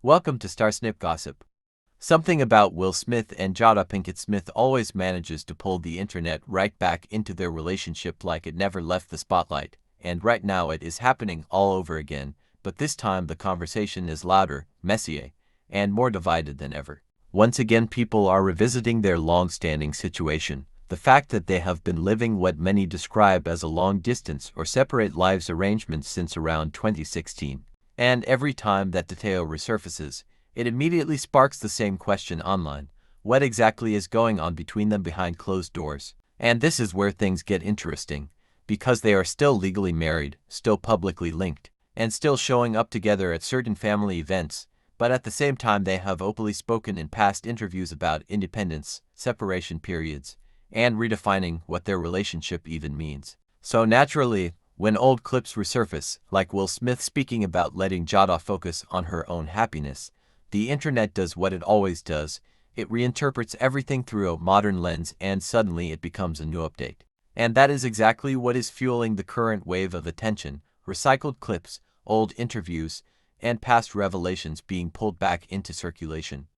Welcome to Snip Gossip. Something about Will Smith and Jada Pinkett Smith always manages to pull the internet right back into their relationship like it never left the spotlight, and right now it is happening all over again, but this time the conversation is louder, messier, and more divided than ever. Once again people are revisiting their long-standing situation, the fact that they have been living what many describe as a long-distance or separate lives arrangement since around 2016. And every time that detail resurfaces, it immediately sparks the same question online. What exactly is going on between them behind closed doors? And this is where things get interesting, because they are still legally married, still publicly linked, and still showing up together at certain family events, but at the same time they have openly spoken in past interviews about independence, separation periods, and redefining what their relationship even means. So naturally, when old clips resurface, like Will Smith speaking about letting Jada focus on her own happiness, the internet does what it always does. It reinterprets everything through a modern lens and suddenly it becomes a new update. And that is exactly what is fueling the current wave of attention: recycled clips, old interviews, and past revelations being pulled back into circulation.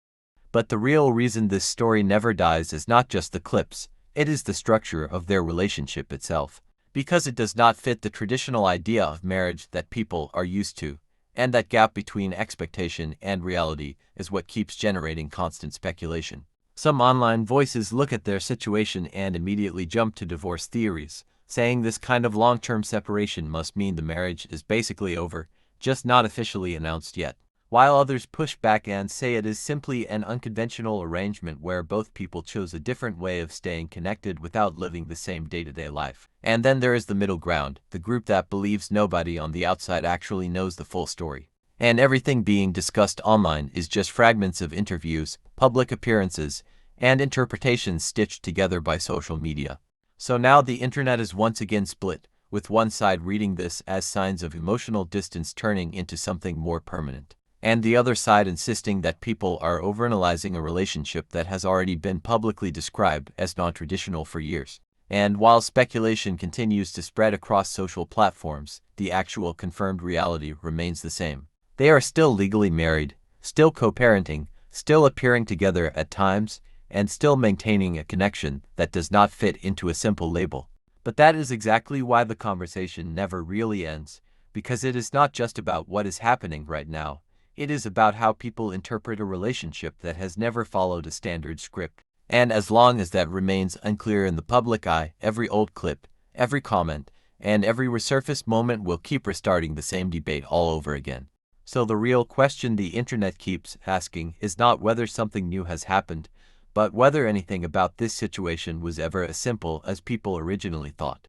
But the real reason this story never dies is not just the clips, it is the structure of their relationship itself. Because it does not fit the traditional idea of marriage that people are used to, and that gap between expectation and reality is what keeps generating constant speculation. Some online voices look at their situation and immediately jump to divorce theories, saying this kind of long-term separation must mean the marriage is basically over, just not officially announced yet. While others push back and say it is simply an unconventional arrangement where both people chose a different way of staying connected without living the same day-to-day life. And then there is the middle ground, the group that believes nobody on the outside actually knows the full story. And everything being discussed online is just fragments of interviews, public appearances, and interpretations stitched together by social media. So now the internet is once again split, with one side reading this as signs of emotional distance turning into something more permanent, and the other side insisting that people are overanalyzing a relationship that has already been publicly described as non-traditional for years. And while speculation continues to spread across social platforms, the actual confirmed reality remains the same. They are still legally married, still co-parenting, still appearing together at times, and still maintaining a connection that does not fit into a simple label. But that is exactly why the conversation never really ends, because it is not just about what is happening right now. It is about how people interpret a relationship that has never followed a standard script. And as long as that remains unclear in the public eye, every old clip, every comment, and every resurfaced moment will keep restarting the same debate all over again. So the real question the internet keeps asking is not whether something new has happened, but whether anything about this situation was ever as simple as people originally thought.